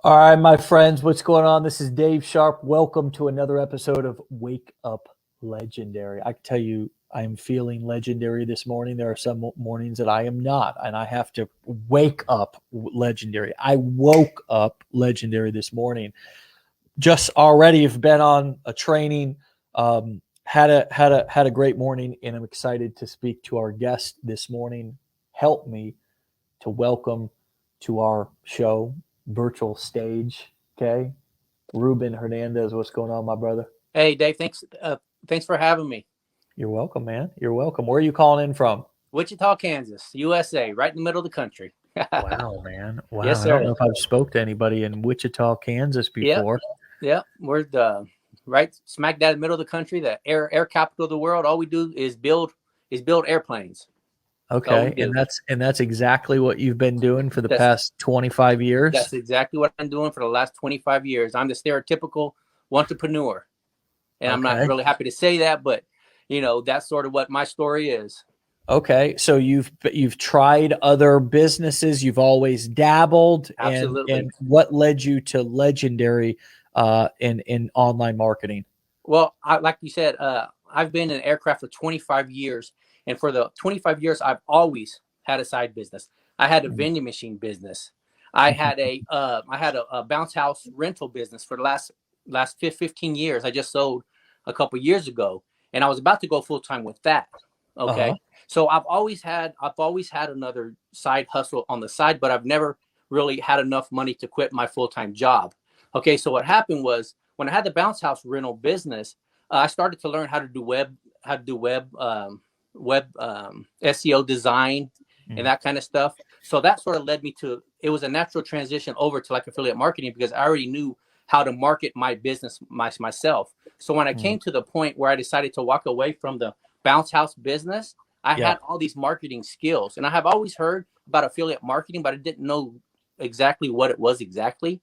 All right, my friends, what's going on? This is Dave Sharpe. Welcome to another episode of Wake Up Legendary. I can tell you, I am feeling legendary this morning. There are some mornings that I am not, and I have to wake up legendary. I woke up legendary this morning. Just already have been on a training, had a great morning, and I'm excited to speak to our guest this morning. Help me to welcome to our show virtual stage. Okay, Ruben Hernandez, what's going on, my brother? Hey, Dave, thanks for having me. You're welcome, man. You're welcome. Where are you calling in from? Wichita, Kansas, USA, right in the middle of the country. Wow, man. Yes, Wow. I don't know sir. if I've spoke to anybody in Wichita, Kansas Yep, before. yep. We're the right smack dab in the middle of the country, the air capital of the world. All we do is build airplanes. That's all we Okay, and do. that's exactly what you've been doing for the That's past 25 years. that's exactly what I'm doing for the last 25 years. I'm the stereotypical entrepreneur, and I'm not Okay. really happy to say that, but that's sort of what my story is. Okay, so you've tried other businesses, you've always dabbled, Absolutely. and what led you to legendary in online marketing? Well, like you said, I've been in aircraft for 25 years, and for the 25 years, I've always had a side business. I had a vending machine business. I had a bounce house rental business for the last 15 years. I just sold a couple years ago, and I was about to go full time with that. Uh-huh. Okay, so I've always had another side hustle on the side, but I've never really had enough money to quit my full time job. Okay, so what happened was when I had the bounce house rental business, I started to learn how to do web SEO design and Mm. that kind of stuff. So that sort of led me to it was a natural transition over to like affiliate marketing because I already knew how to market my business myself. So when I Mm. came to the point where I decided to walk away from the bounce house business, I Yeah. had all these marketing skills, and I have always heard about affiliate marketing, but I didn't know exactly what it was exactly.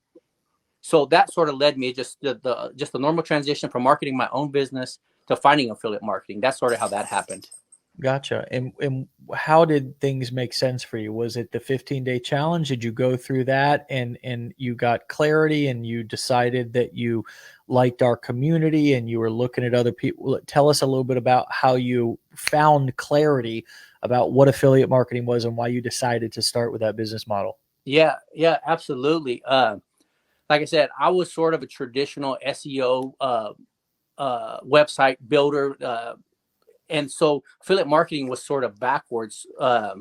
So that sort of led me just the normal transition from marketing my own business to finding affiliate marketing. That's sort of how that happened. Gotcha. And how did things make sense for you? Was it the 15-day challenge? Did you go through that and you got clarity and you decided that you liked our community and you were looking at other people? Tell us a little bit about how you found clarity about what affiliate marketing was and why you decided to start with that business model. Yeah, yeah, absolutely. Like I said, I was sort of a traditional SEO website builder, and so affiliate marketing was sort of backwards. I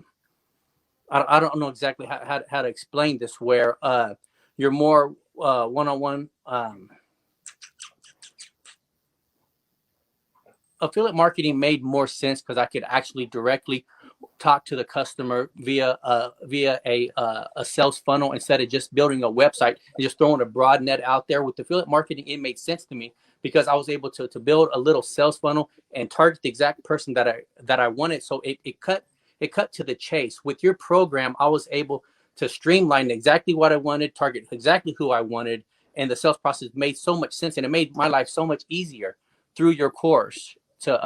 don't know exactly how to explain this. Where you're more one-on-one. Affiliate marketing made more sense because I could actually directly talk to the customer via a sales funnel instead of just building a website and just throwing a broad net out there. With affiliate marketing, it made sense to me because I was able to build a little sales funnel and target the exact person that I wanted. So it cut to the chase. With your program, I was able to streamline exactly what I wanted, target exactly who I wanted, and the sales process made so much sense, and it made my life so much easier through your course to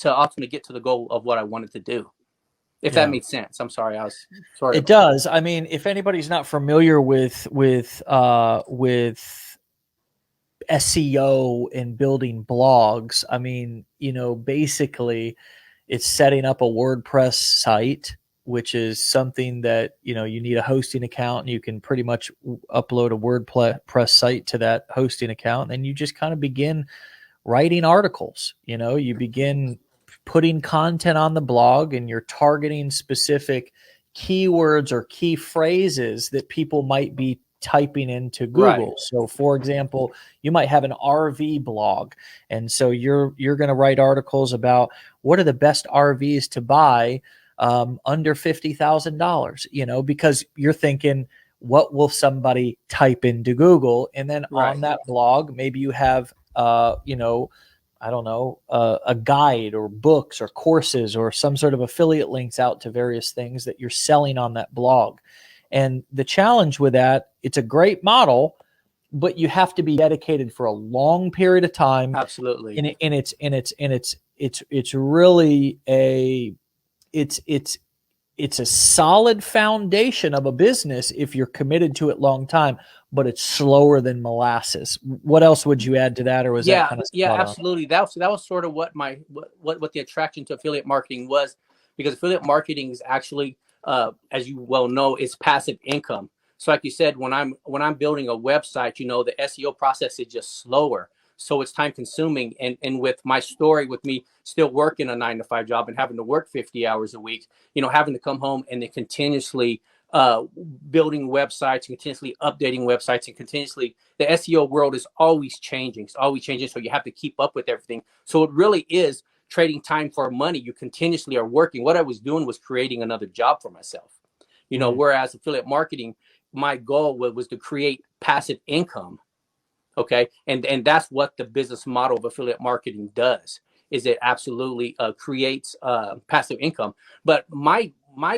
ultimately get to the goal of what I wanted to do. If that Yeah. made sense. I'm sorry, I was sort It of does. I mean, if anybody's not familiar with SEO and building blogs, I mean, basically it's setting up a WordPress site, which is something that, you need a hosting account and you can pretty much upload a WordPress site to that hosting account. And you just kind of begin writing articles. You begin putting content on the blog and you're targeting specific keywords or key phrases that people might be typing into right. Google. So for example, you might have an RV blog, and so you're going to write articles about what are the best RVs to buy under $50,000, because you're thinking, what will somebody type into Google? And then on Right. that blog, maybe you have I don't know, a guide or books or courses or some sort of affiliate links out to various things that you're selling on that blog. And the challenge with that, it's a great model, but you have to be dedicated for a long period of time. Absolutely. And it's really a it's it's a solid foundation of a business if you're committed to it long time, but it's slower than molasses. What else would you add to that, or was that kind of yeah, spot on? absolutely. That was sort of what what the attraction to affiliate marketing was, because affiliate marketing is actually, as you well know, is passive income. So like you said, when I'm building a website, the SEO process is just slower, so it's time consuming. And with my story, with me still working a 9 to 5 job and having to work 50 hours a week, having to come home and then continuously uh, building websites, continuously updating websites, and continuously, the SEO world is always changing. It's always changing. So you have to keep up with everything. So it really is trading time for money. You continuously are working. What I was doing was creating another job for myself. Whereas affiliate marketing, my goal was to create passive income. Okay. And that's what the business model of affiliate marketing does, is it absolutely creates passive income. But my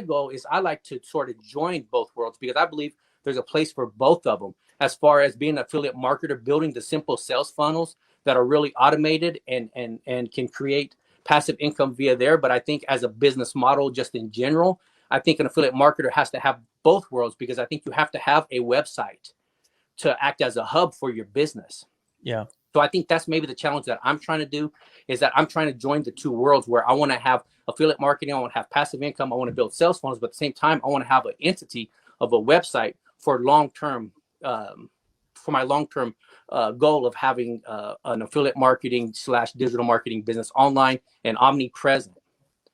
goal is, I like to sort of join both worlds, because I believe there's a place for both of them, as far as being an affiliate marketer, building the simple sales funnels that are really automated and can create passive income via there. But I think as a business model, just in general, I think an affiliate marketer has to have both worlds, because I think you have to have a website to act as a hub for your business. Yeah. So I think that's maybe the challenge that I'm trying to do, is that I'm trying to join the two worlds, where I want to have affiliate marketing, I want to have passive income, I want to build sales funnels, but at the same time, I want to have an entity of a website for long-term, for my long-term goal of having an affiliate marketing / digital marketing business online and omnipresent,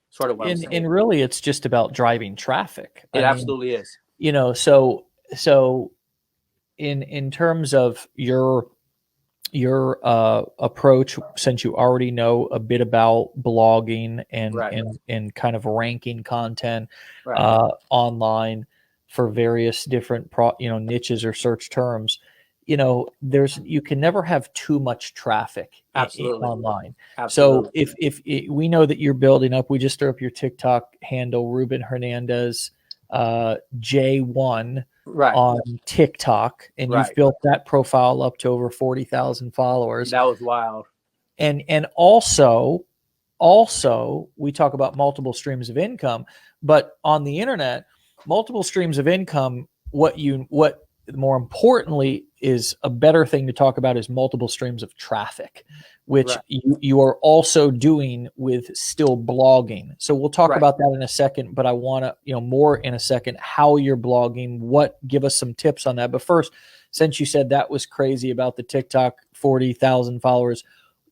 sort of what I'm saying. And really, it's just about driving traffic. It absolutely is. So in terms of your approach, since you already know a bit about blogging and Right. and kind of ranking content Right. online for various different niches or search terms, you can never have too much traffic Absolutely. online. Absolutely. So if we know that you're building up, we just threw up your TikTok handle, Ruben Hernandez J1 Right. on TikTok, and you've Right. built that profile up to over 40,000 followers. That was wild. And also we talk about multiple streams of income, but on the internet, multiple streams of income, what more importantly is a better thing to talk about, is multiple streams of traffic, which Right. you are also doing with still blogging. So we'll talk Right. about that in a second, but I want to, more in a second, how you're blogging, give us some tips on that. But first, since you said that was crazy about the TikTok 40,000 followers,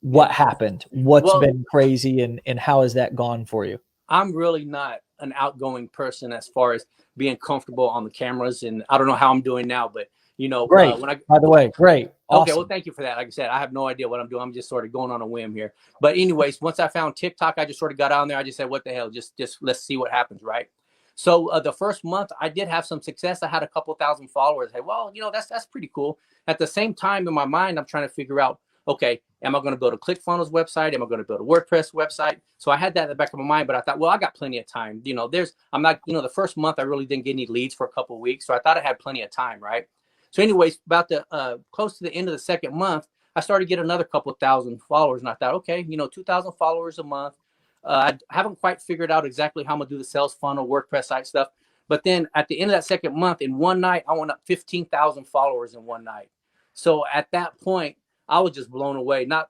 what happened? What's been crazy, and how has that gone for you? I'm really not an outgoing person as far as being comfortable on the cameras, and I don't know how I'm doing now, but Great. By the way, great. Awesome. Okay, well, thank you for that. Like I said, I have no idea what I'm doing. I'm just sort of going on a whim here. But anyways, once I found TikTok, I just sort of got on there. I just said, what the hell? Just let's see what happens, right? So the first month, I did have some success. I had a couple thousand followers. Hey, well, that's pretty cool. At the same time, in my mind, I'm trying to figure out, okay, am I going to build a ClickFunnels website? Am I going to build a WordPress website? So I had that in the back of my mind, but I thought, well, I got plenty of time. I'm not, the first month I really didn't get any leads for a couple of weeks. So I thought I had plenty of time, right? So anyways, about the close to the end of the second month, I started to get another couple of thousand followers. And I thought, okay, 2,000 followers a month. I haven't quite figured out exactly how I'm going to do the sales funnel, WordPress site stuff. But then at the end of that second month, in one night, I went up 15,000 followers in one night. So at that point, I was just blown away. Not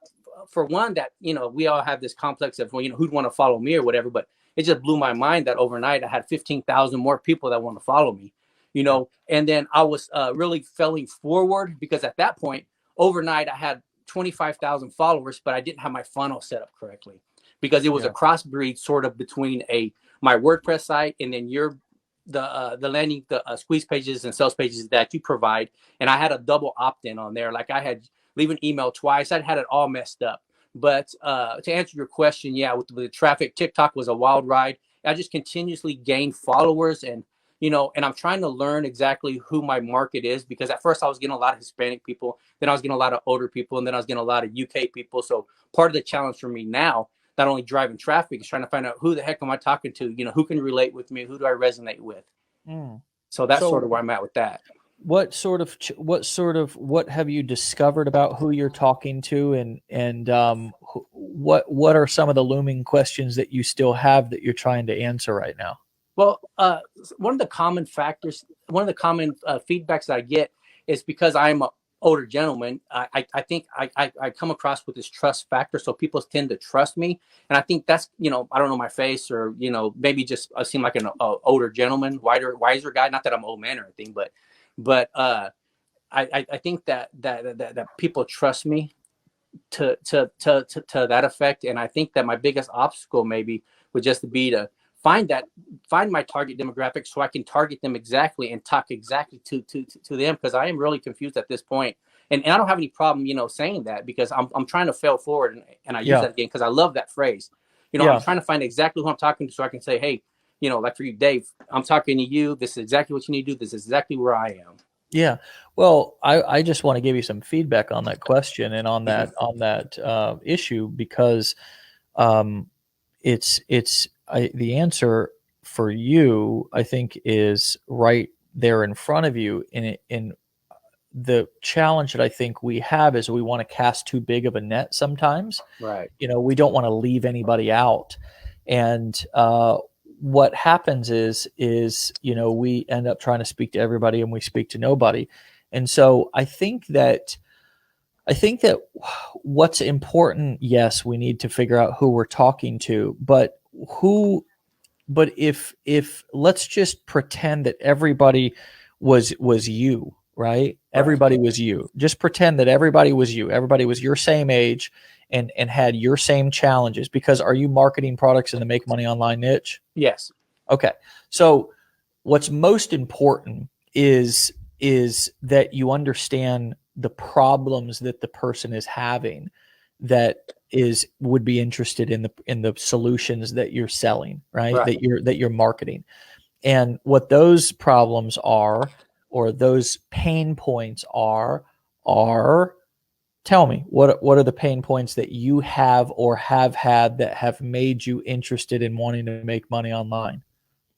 for one that, we all have this complex of, who'd want to follow me or whatever, but it just blew my mind that overnight I had 15,000 more people that want to follow me, and then I was really failing forward, because at that point, overnight, I had 25,000 followers, but I didn't have my funnel set up correctly, because it was a crossbreed sort of between my WordPress site and then the landing, the squeeze pages and sales pages that you provide. And I had a double opt-in on there. Like I had leave an email twice. I'd had it all messed up. But to answer your question, with the traffic, TikTok was a wild ride. I just continuously gained followers, and I'm trying to learn exactly who my market is, because at first I was getting a lot of Hispanic people, then I was getting a lot of older people, and then I was getting a lot of UK people. So part of the challenge for me now, not only driving traffic, is trying to find out who the heck am I talking to, who can relate with me, who do I resonate with. So that's sort of where I'm at with that. What have you discovered about who you're talking to, and what are some of the looming questions that you still have that you're trying to answer right now? Well, one of the common factors, one of the common feedbacks that I get is because I'm an older gentleman. I think I come across with this trust factor, so people tend to trust me, and I think that's, I don't know my face, or maybe just I seem like an older gentleman, wiser guy. Not that I'm an old man or anything, but I think that people trust me to that effect. And I think that my biggest obstacle maybe would just be to find my target demographic so I can target them exactly and talk exactly to them, because I am really confused at this point. And I don't have any problem, saying that, because I'm trying to fail forward, and I use Yeah. that again because I love that phrase. Yeah. I'm trying to find exactly who I'm talking to so I can say, hey, like for you, Dave, I'm talking to you. This is exactly what you need to do. This is exactly where I am. Yeah. Well, I just want to give you some feedback on that question and on that Mm-hmm. issue, because the answer for you, I think, is right there in front of you. In the challenge that I think we have is we want to cast too big of a net sometimes. Right. We don't want to leave anybody out. And what happens is we end up trying to speak to everybody and we speak to nobody. And so I think that what's important, yes, we need to figure out who we're talking to, but if let's just pretend that everybody was you, right? Right. Everybody was you. Just pretend that everybody was you. Everybody was your same age and had your same challenges. Because are you marketing products in the make money online niche? Yes. Okay. So what's most important is that you understand the problems that the person is having, that would be interested in the solutions that you're selling, right? Right. That you're marketing. And what those problems are, or those pain points are tell me, what are the pain points that you have or have had that have made you interested in wanting to make money online?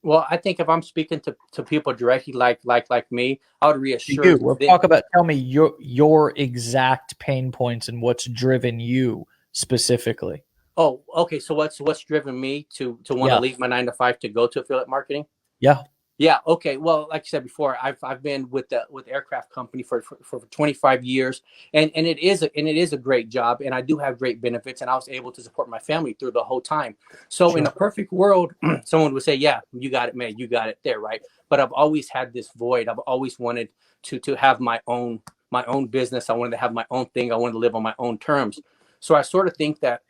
Well, I think if I'm speaking to people directly, like me, I would reassure You. We'll them. talk about. Tell me your exact pain points and what's driven you specifically. Oh, okay. So what's driven me to want to Yeah. leave my 9 to 5 to go to affiliate marketing? Yeah. Yeah. Okay. Well, like I said before, I've been with the aircraft company for 25 years, and it is a great job, and I do have great benefits, and I was able to support my family through the whole time. So in Sure. a perfect world, someone would say, "Yeah, you got it, man. You got it there, right?" But I've always had this void. I've always wanted to have my own business. I wanted to have my own thing. I wanted to live on my own terms. So I sort of think that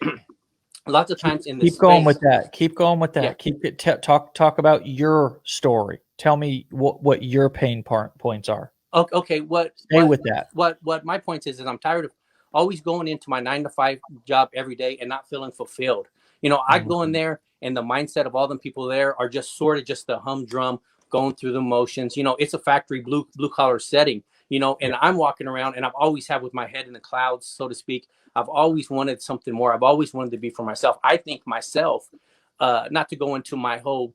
lots of times in this Keep going space. with that. Keep going with that. Yeah. Keep it. Talk about your story. Tell me what your pain points are. Okay. Stay with that. What my point is I'm tired of always going into my 9 to 5 job every day and not feeling fulfilled. I go in there, and the mindset of all the people there are just sort of just the humdrum, going through the motions. It's a factory blue collar setting. And I'm walking around, and I've always had with my head in the clouds, so to speak. I've always wanted something more. I've always wanted to be for myself. I think myself, not to go into my whole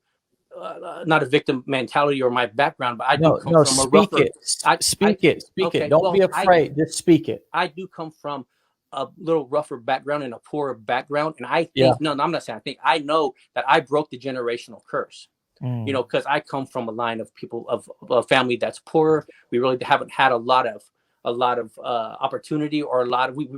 not a victim mentality or my background, but I do come from a speak rougher. it. I Speak it. okay. Don't Well, be afraid. Just speak it. I do come from a little rougher background and a poorer background, and I Yeah. think no, I'm not saying I think I know that I broke the generational curse. Mm. Because I come from a line of people of a family that's poorer. We really haven't had a lot of opportunity, or a lot of we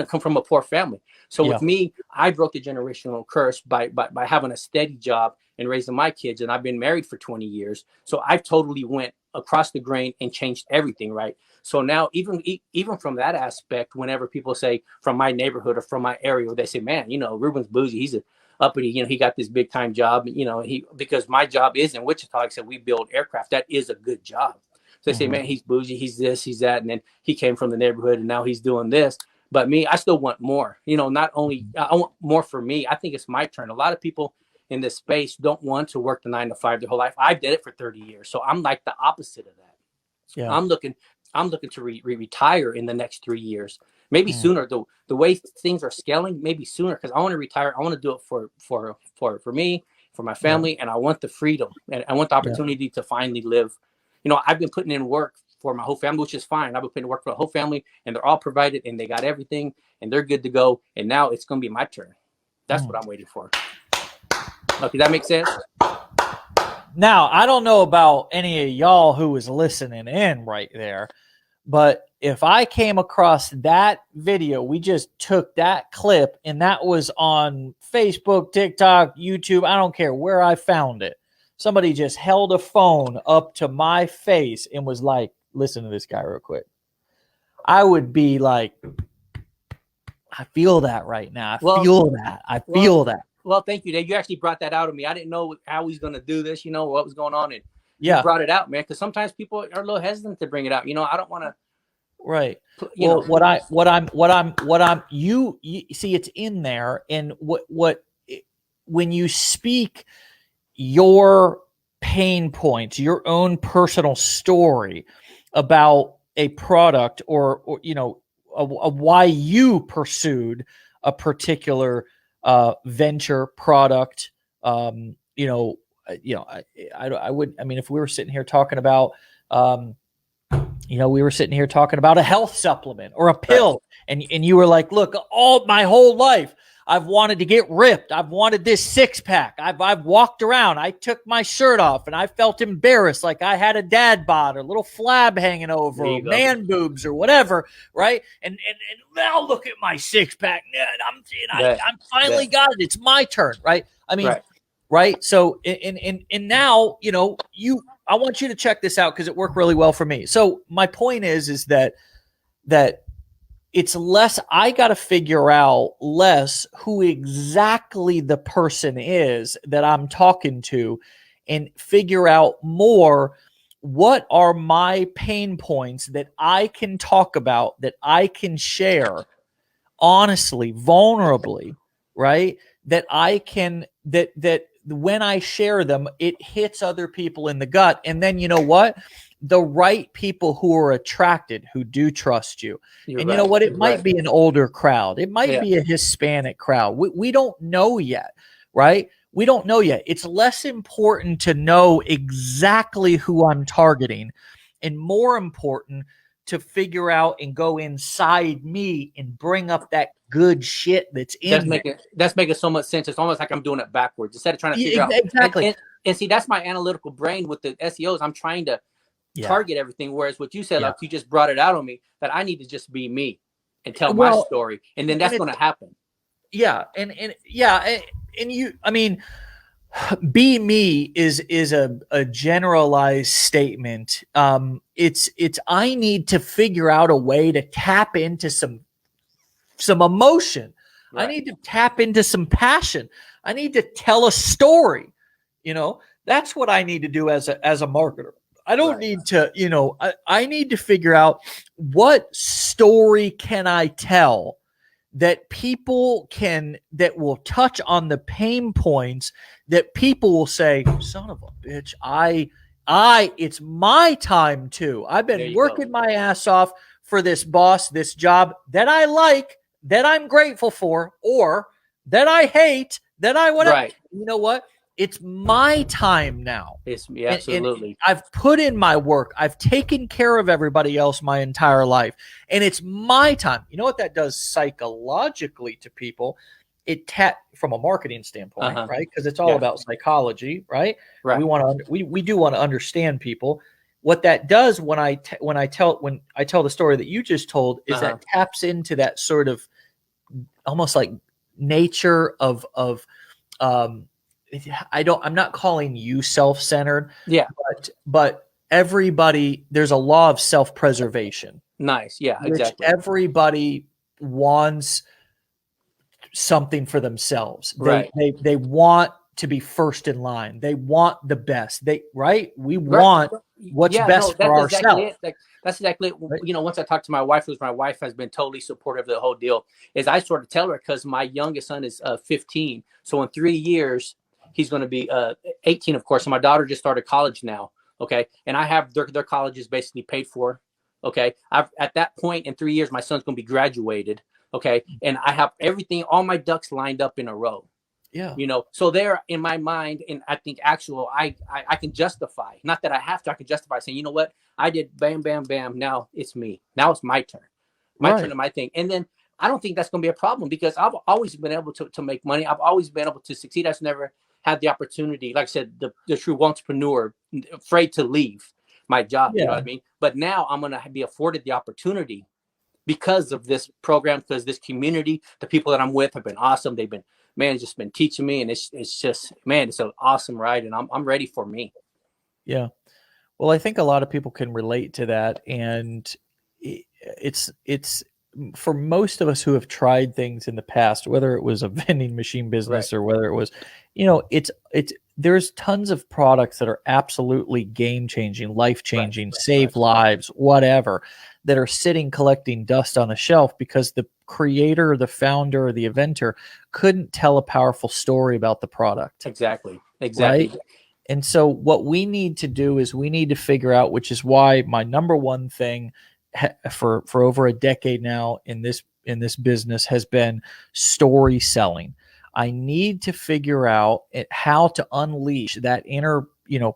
come from a poor family. So Yeah. with me, I broke the generational curse by having a steady job and raising my kids, and I've been married for 20 years. So I've totally went across the grain and changed everything, right? So now even from that aspect, whenever people say from my neighborhood or from my area, they say, man, Ruben's bougie, he's a uppity, he got this big time job, because my job is in Wichita. Like I said, we build aircraft. That is a good job. So they say, man, he's bougie, he's this, he's that, and then he came from the neighborhood and now he's doing this. But me, I still want more. Not only I want more for me. I think it's my turn. A lot of people in this space don't want to work the 9 to 5 their whole life. I did it for 30 years, so I'm like the opposite of that. Yeah. I'm looking to retire in the next 3 years, maybe sooner. The way things are scaling, maybe sooner, because I want to retire. I want to do it for me, for my family, and I want the freedom, and I want the opportunity to finally live. I've been putting in work for my whole family, which is fine. I've been putting in work for the whole family, and they're all provided, and they got everything, and they're good to go. And now it's going to be my turn. That's what I'm waiting for. Okay, that makes sense. Now, I don't know about any of y'all who was listening in right there, but if I came across that video, we just took that clip and that was on Facebook, TikTok, YouTube, I don't care where I found it. Somebody just held a phone up to my face and was like, listen to this guy real quick. I would be like, I feel that right now. I feel that. Well, thank you, Dave. You actually brought that out of me. I didn't know how he's going to do this, what was going on. And you brought it out, man, because sometimes people are a little hesitant to bring it out. I don't want to. Right. You see, it's in there. And when you speak your pain points, your own personal story about a product or why you pursued a particular venture product, I would, if we were sitting here talking about, we were sitting here talking about a health supplement or a pill, and you were like, look, all my whole life, I've wanted to get ripped. I've wanted this six pack. I've walked around. I took my shirt off and I felt embarrassed, like I had a dad bod or a little flab hanging over, or man boobs or whatever, right? And now look at my six pack. I'm finally got it. It's my turn, right? Right. So and now I want you to check this out because it worked really well for me. So my point is that it's less, I got to figure out less who exactly the person is that I'm talking to and figure out more what are my pain points that I can talk about, that I can share honestly, vulnerably, right? That I can, that when I share them, it hits other people in the gut. And then you know what? The right people who are attracted, who do trust you. You know what? It might be an older crowd. It might be a Hispanic crowd. We don't know yet, right? We don't know yet. It's less important to know exactly who I'm targeting and more important to figure out and go inside me and bring up that good shit that's in that's making so much sense. It's almost like I'm doing it backwards instead of trying to figure out. Exactly. And see, that's my analytical brain with the SEOs. I'm trying to target everything. Whereas what you said, like you just brought it out on me, that I need to just be me and tell my story. And then that's going to happen. Yeah. And you, be me is a generalized statement. It's I need to figure out a way to tap into some emotion. Right. I need to tap into some passion. I need to tell a story. That's what I need to do as a marketer. I don't need to, I need to figure out what story can I tell that people that will touch on the pain points that people will say, son of a bitch, it's my time too. I've been working my ass off for this boss, this job that I like, that I'm grateful for, or that I hate, that I whatever. Right. You know what? It's my time now. Absolutely. And I've put in my work. I've taken care of everybody else my entire life. And it's my time. You know what that does psychologically to people? From a marketing standpoint, right? Because it's all about psychology, right? Right. We do want to understand people. What that does when I tell the story that you just told is that taps into that sort of almost like nature of I'm not calling you self-centered. Yeah. But everybody, there's a law of self-preservation. Nice. Yeah, exactly. Everybody wants something for themselves. They want to be first in line. They want the best. We want what's best for ourselves. That's exactly it. Once I talked to my wife, because my wife has been totally supportive of the whole deal, is I sort of tell her, because my youngest son is 15. So in 3 years, he's going to be 18, of course. And my daughter just started college now. Okay. And I have their college is basically paid for. Okay. At that point in 3 years, my son's going to be graduated. Okay. And I have everything, all my ducks lined up in a row. Yeah. So there in my mind, and I think I can justify, not that I have to, I can justify saying, you know what? I did bam, bam, bam. Now it's me. Now it's my turn. My turn to my thing. And then I don't think that's going to be a problem, because I've always been able to make money. I've always been able to succeed. I've never had the opportunity, like I said, the true entrepreneur, afraid to leave my job, you know what I Yeah. mean? But now I'm going to be afforded the opportunity because of this program, because this community, the people that I'm with have been awesome. They've been, man, it's just been teaching me, and it's just, man, it's an awesome ride, and I'm ready for me. Yeah. Well, I think a lot of people can relate to that, and it's for most of us who have tried things in the past, whether it was a vending machine Right. business or whether it was, it's there's tons of products that are absolutely game changing, life Right. changing, Right. save lives, whatever, that are sitting collecting dust on a shelf because the creator, the founder, or the inventor couldn't tell a powerful story about the product, Exactly. right? Exactly. And so what we need to do is we need to figure out, which is why my number one thing for over a decade now in this business has been story selling. I need to figure out how to unleash that inner,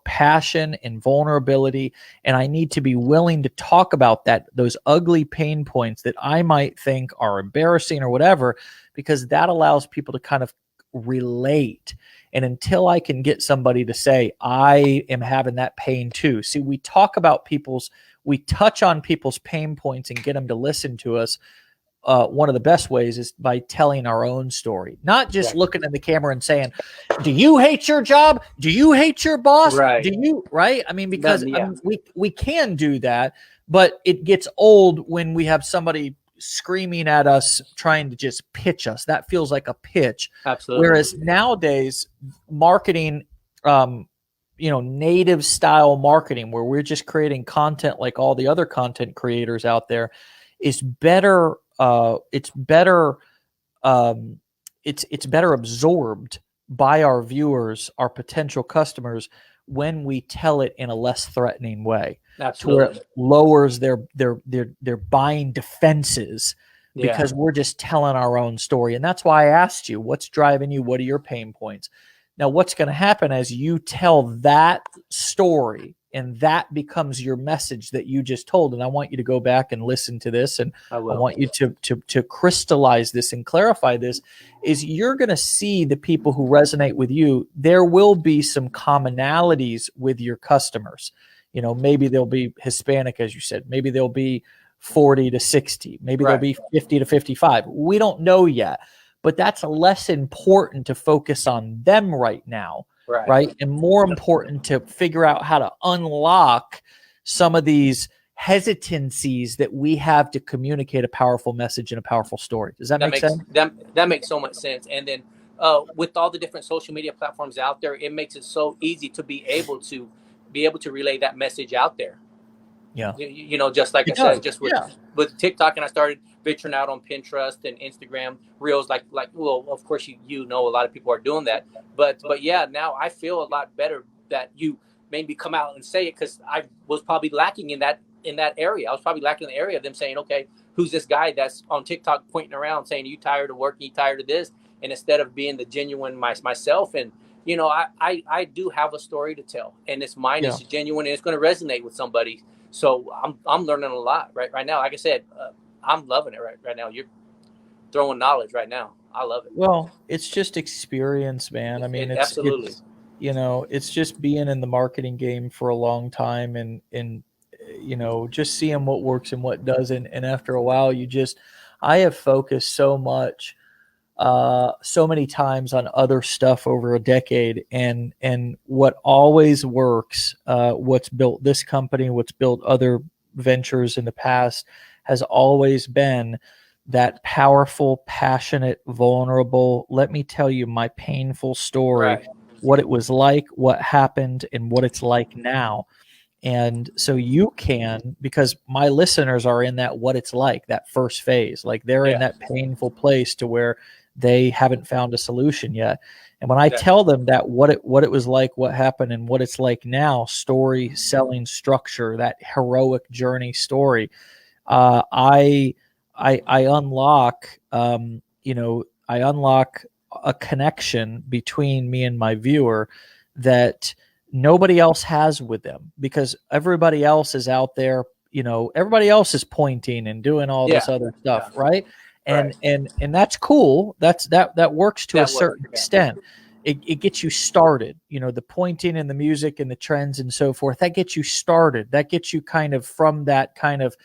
passion and vulnerability, and I need to be willing to talk about those ugly pain points that I might think are embarrassing or whatever, because that allows people to kind of relate. And until I can get somebody to say, I am having that pain too. See, we touch on people's pain points and get them to listen to us. One of the best ways is by telling our own story, not just Exactly. looking in the camera and saying, do you hate your job? Do you hate your boss? Right. Do you, right? I mean, because Yeah. we can do that, but it gets old when we have somebody screaming at us trying to just pitch us. That feels like a pitch. Absolutely. Whereas nowadays, marketing, native style marketing, where we're just creating content like all the other content creators out there, is better. It's better. It's better absorbed by our viewers, our potential customers, when we tell it in a less threatening way, to where Absolutely. it lowers their buying defenses, Yeah. because we're just telling our own story. And that's why I asked you, what's driving you? What are your pain points? Now, what's going to happen as you tell that story and that becomes your message that you just told? And I want you to go back and listen to this, and I I will. want you to crystallize this and clarify this, is you're going to see the people who resonate with you. There will be some commonalities with your customers. Maybe they'll be Hispanic, as you said. Maybe they'll be 40 to 60. Maybe they'll be 50 to 55. We don't know yet, but that's less important to focus on them right now, right? And more important to figure out how to unlock some of these hesitancies that we have to communicate a powerful message and a powerful story. Does that make sense? That makes so much sense. And then with all the different social media platforms out there, it makes it so easy to be able to relay that message out there. Yeah. Just like It I said, does. just Yeah. with TikTok, and I started venturing out on Pinterest and Instagram Reels. Well, of course you know a lot of people are doing that, but yeah, now I feel a lot better that you made me come out and say it, because I was probably lacking in that area. I was probably lacking in the area of them saying, okay, who's this guy that's on TikTok pointing around saying, you tired of working, you tired of this, and instead of being the genuine myself. And I do have a story to tell, and it's mine. Yeah. Is genuine, and it's going to resonate with somebody. So I'm learning a lot right now. Like I said, I'm loving it right now. You're throwing knowledge right now. I love it. Well, it's just experience, man. I mean, Absolutely. it's just being in the marketing game for a long time, and just seeing what works and what doesn't. And after a while, I have focused so many times on other stuff over a decade, and what always works, what's built this company, what's built other ventures in the past, has always been that powerful, passionate, vulnerable, let me tell you my painful story, what it was like, what happened, and what it's like now. And so you can, because my listeners are in that what it's like, that first phase, like they're in that painful place to where they haven't found a solution yet. And when I tell them that what it was like, what happened, and what it's like now, story selling structure, that heroic journey story, I unlock, I unlock a connection between me and my viewer that nobody else has with them, because everybody else is out there, everybody else is pointing and doing all this other stuff. Right. And that's cool. That works to a certain extent. it gets you started. You know, the pointing and the music and the trends and so forth, that gets you started. That gets you kind of from that kind of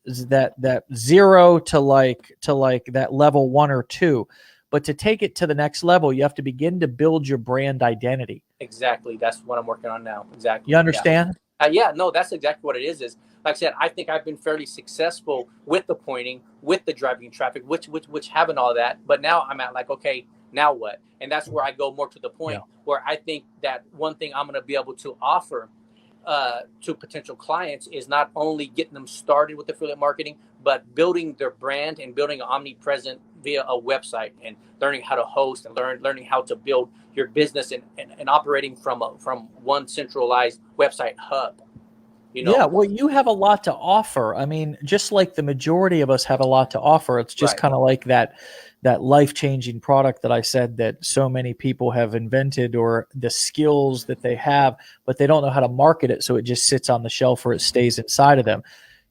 that zero to like that level 1 or 2. But to take it to the next level, you have to begin to build your brand identity. Exactly. That's what I'm working on now. You Exactly. Yeah. understand? Yeah, no, that's exactly what it is. Is like I said, I think I've been fairly successful with the pointing, with the driving traffic, which having all that. But now I'm at like, okay, now what? And that's where I go more to the point, Yeah. where I think that one thing I'm going to be able to offer to potential clients is not only getting them started with affiliate marketing, but building their brand and building an omnipresent via a website, and learning how to host, and learning how to build your business, and operating from one centralized website hub. Yeah, well, you have a lot to offer. I mean, just like the majority of us have a lot to offer, it's just Right. kind of like that life-changing product that I said that so many people have invented, or the skills that they have, but they don't know how to market it, so it just sits on the shelf or it stays inside of them.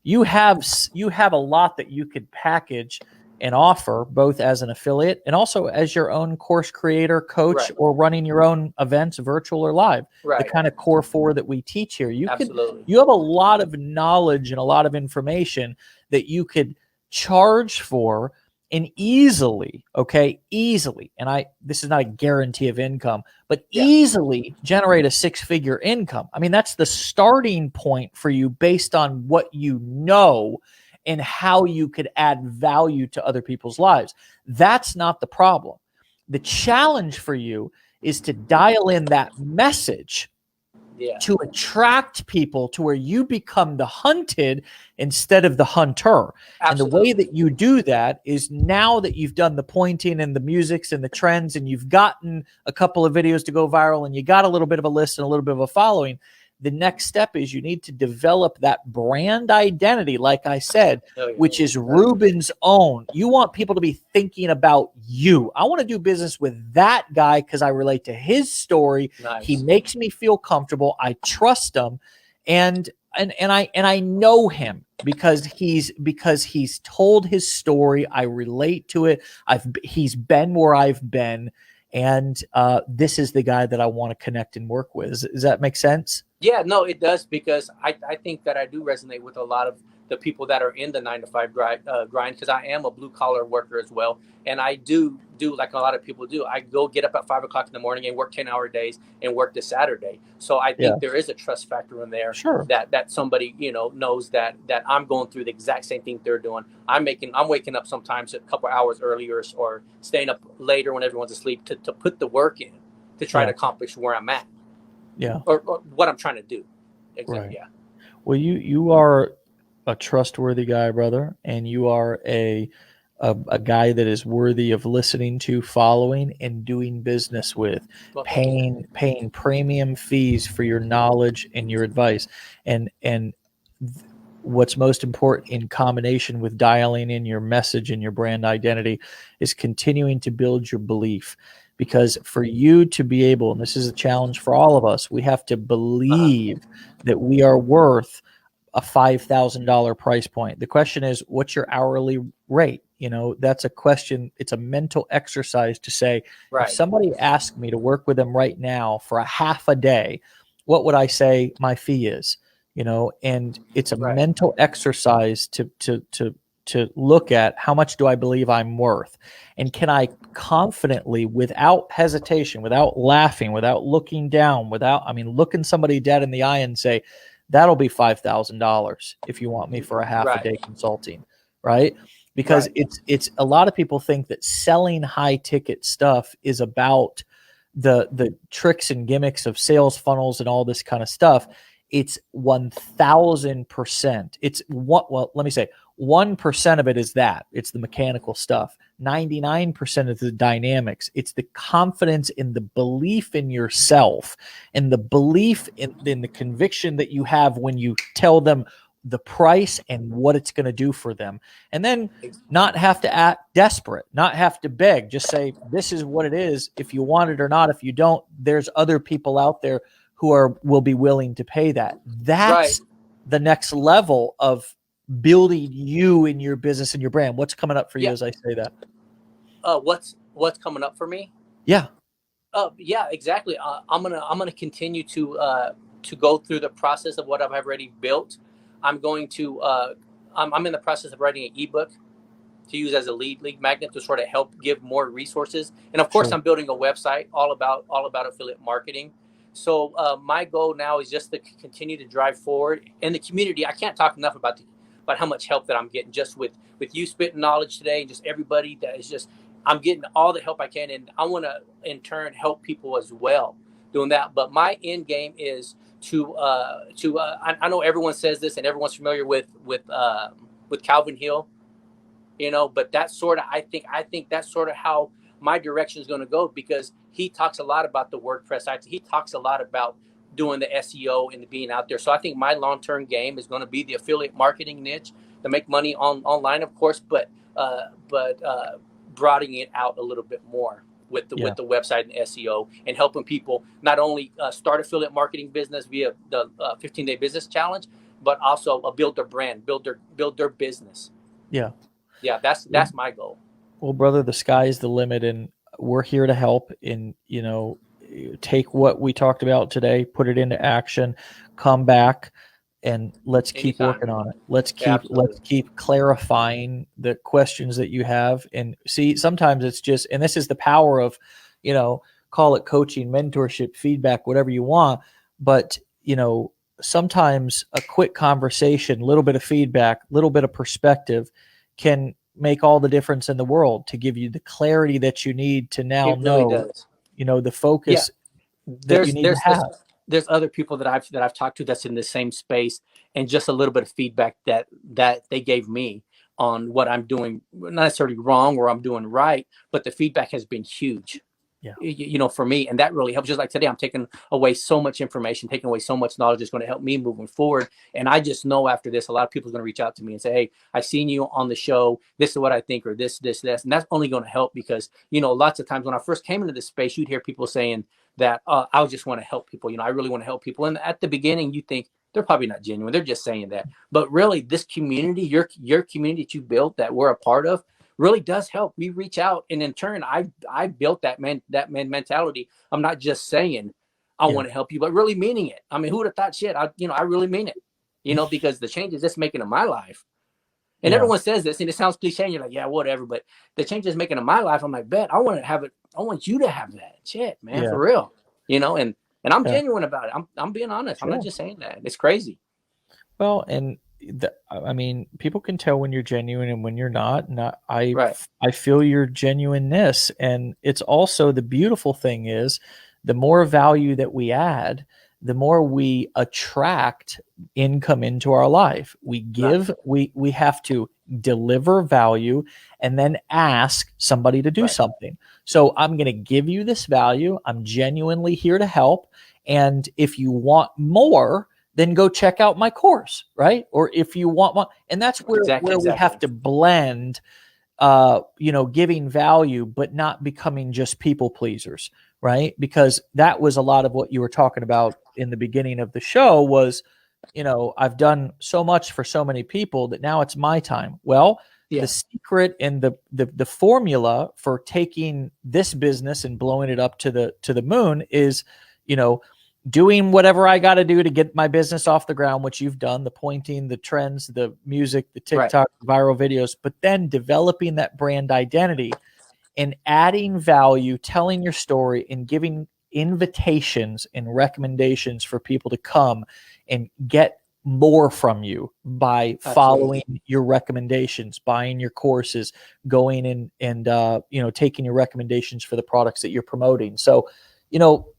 You have a lot that you could package and offer, both as an affiliate and also as your own course creator, coach, Right. or running your own events, virtual or live. The Right. kind of core 4 that we teach here. Absolutely. You have a lot of knowledge and a lot of information that you could charge for, and easily, and this is not a guarantee of income, but easily generate a 6-figure income. I mean, that's the starting point for you based on what you know and how you could add value to other people's lives. That's not the problem. The challenge for you is to dial in that message to attract people to where you become the hunted instead of the hunter. Absolutely. And the way that you do that is, now that you've done the pointing and the musics and the trends, and you've gotten a couple of videos to go viral, and you got a little bit of a list and a little bit of a following, the next step is you need to develop that brand identity, like I said, which is Ruben's own. You want people to be thinking about you. I want to do business with that guy because I relate to his story. Nice. He makes me feel comfortable. I trust him, and I know him because he's told his story. I relate to it. He's been where I've been, and this is the guy that I want to connect and work with. Does that make sense? Yeah, no, it does, because I think that I do resonate with a lot of the people that are in the 9-to-5 grind, because I am a blue collar worker as well. And I do like a lot of people do. I go get up at 5 o'clock in the morning and work 10-hour days and work this Saturday. So I think there is a trust factor in there. Sure. That somebody, knows that I'm going through the exact same thing they're doing. I'm waking up sometimes a couple hours earlier, or staying up later when everyone's asleep to put the work in to try to accomplish where I'm at. Yeah. Or what I'm trying to do. Exactly. Right. Yeah. Well, you are a trustworthy guy, brother, and you are a guy that is worthy of listening to, following, and doing business with, paying premium fees for your knowledge and your advice. And what's most important, in combination with dialing in your message and your brand identity, is continuing to build your belief. Because for you to be able, and this is a challenge for all of us, we have to believe that we are worth a $5,000 price point. The question is, what's your hourly rate? That's a question. It's a mental exercise to say, if somebody asked me to work with them right now for a half a day, what would I say my fee is? And it's a mental exercise to look at, how much do I believe I'm worth? And can I confidently, without hesitation, without laughing, without looking down, looking somebody dead in the eye and say, that'll be $5,000 if you want me for a half a day consulting, right? Because it's a lot of people think that selling high ticket stuff is about the tricks and gimmicks of sales funnels and all this kind of stuff. It's 1,000%. Let me say 1% of it is that. It's the mechanical stuff. 99% is the dynamics. It's the confidence in the belief in yourself, and the belief in the conviction that you have when you tell them the price and what it's going to do for them. And then not have to act desperate, not have to beg. Just say, this is what it is. If you want it or not. If you don't, there's other people out there who will be willing to pay that. That's the next level of building you in your business and your brand. What's coming up for you as I say that? What's coming up for me? Yeah. Yeah, exactly. I'm gonna continue to go through the process of what I've already built. I'm going to I'm in the process of writing an ebook to use as a lead magnet to sort of help give more resources. And of course, Sure. I'm building a website all about affiliate marketing. So my goal now is just to continue to drive forward in the community. I can't talk enough about how much help that I'm getting just with you spitting knowledge today, and just everybody that is just, I'm getting all the help I can, and I want to in turn help people as well doing that. But my end game is I know everyone says this and everyone's familiar with Calvin Hill, you know, but that's sort of, I think that's sort of how my direction is going to go, because he talks a lot about the WordPress site. He talks a lot about doing the SEO and being out there. So I think my long-term game is going to be the affiliate marketing niche to make money online, of course, but broadening it out a little bit more Yeah. with the website and SEO, and helping people not only start affiliate marketing business via the 15-day business challenge, but also build their brand, build their business. Yeah. Yeah, Well, that's my goal. well, brother, the sky is the limit, and we're here to help. And take what we talked about today, put it into action, come back, and let's keep Anytime. working on it. Let's Yeah, keep absolutely. clarifying the questions that you have. And see, sometimes it's just, and this is the power of, you know, call it coaching, mentorship, feedback, whatever you want. But sometimes a quick conversation, little bit of feedback, little bit of perspective can make all the difference in the world to give you the clarity that you need to now It really know, does. the Yeah, focus that you there's need to there's have. there's there's other people that I've talked to that's in the same space, and just a little bit of feedback that they gave me on what I'm doing, not necessarily wrong or I'm doing right, but the feedback has been huge. Yeah. For me, and that really helps. Just like today, I'm taking away so much information, taking away so much knowledge that's going to help me moving forward. And I just know after this, a lot of people are going to reach out to me and say, hey, I've seen you on the show, this is what I think, or this, and that's only going to help, because lots of times when I first came into this space, you'd hear people saying that I just want to help people, I really want to help people, and at the beginning you think they're probably not genuine, they're just saying that. But really, this community, your community that you built, that we're a part of, really does help. We reach out, and in turn, I built that mentality. I'm not just saying I Yeah. want to help you, but really meaning it. I mean, who would have thought? Shit, I really mean it. Because the changes it's making in my life, and Yeah. everyone says this, and it sounds cliche, and you're like, yeah, whatever. But the changes it's making in my life, I'm like, bet I want to have it. I want you to have that. Shit, man, Yeah. for real. And I'm Yeah. genuine about it. I'm being honest. I'm not Sure. just saying that. It's crazy. Well, and I mean, people can tell when you're genuine and when you're not. And Right. I feel your genuineness, and it's also the beautiful thing is, the more value that we add, the more we attract income into our life. We Right. give, we have to deliver value, and then ask somebody to do Right. something. So I'm going to give you this value. I'm genuinely here to help, and if you want more, then go check out my course, right? Or if you want one, and that's Exactly. where we have Exactly. to blend, giving value, but not becoming just people pleasers, right? Because that was a lot of what you were talking about in the beginning of the show was, I've done so much for so many people that now it's my time. Well, the Yeah. secret and the formula for taking this business and blowing it up to the moon is, you know, doing whatever I got to do to get my business off the ground, which you've done, the pointing, the trends, the music, the Right. TikTok, viral videos, but then developing that brand identity and adding value, telling your story, and giving invitations and recommendations for people to come and get more from you by Absolutely. following your recommendations, buying your courses, going in and taking your recommendations for the products that you're promoting. So,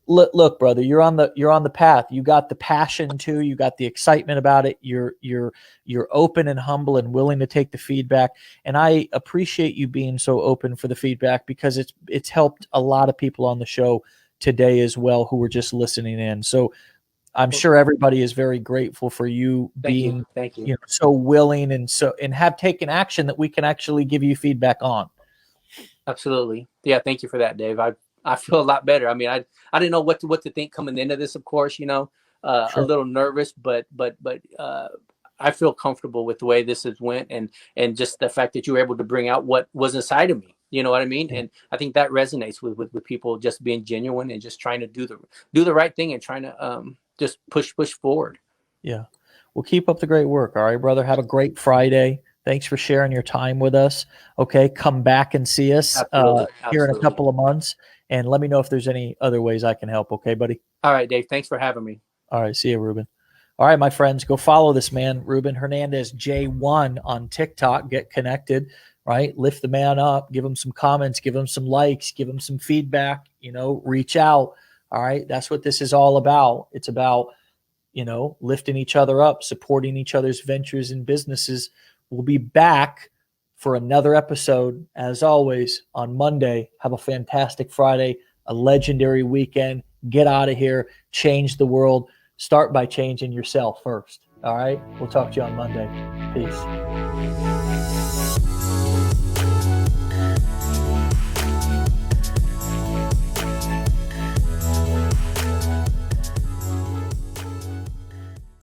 look, brother, you're on the path. You got the passion too. You got the excitement about it. You're open and humble and willing to take the feedback. And I appreciate you being so open for the feedback, because it's helped a lot of people on the show today as well who were just listening in. So I'm Well, sure everybody is very grateful for you thank you. being, Thank you. so willing and have taken action that we can actually give you feedback on. Absolutely. Yeah. Thank you for that, Dave. I feel a lot better. I mean, I didn't know what to think coming into this, of course, a Sure. little nervous, but I feel comfortable with the way this has went, and just the fact that you were able to bring out what was inside of me, You know what I mean? Yeah. And I think that resonates with people just being genuine and just trying to do the right thing and trying to just push forward. Yeah. Well, keep up the great work. All right, brother. Have a great Friday. Thanks for sharing your time with us. Okay. Come back and see us Absolutely. here in a Absolutely. couple of months. And let me know if there's any other ways I can help. Okay, buddy? All right, Dave. Thanks for having me. All right. See you, Ruben. All right, my friends, go follow this man, Ruben Hernandez J1 on TikTok. Get connected, right? Lift the man up. Give him some comments. Give him some likes. Give him some feedback. Reach out. All right. That's what this is all about. It's about, lifting each other up, supporting each other's ventures and businesses. We'll be back for another episode, as always, on Monday. Have a fantastic Friday, a legendary weekend. Get out of here. Change the world. Start by changing yourself first. All right. We'll talk to you on Monday. Peace.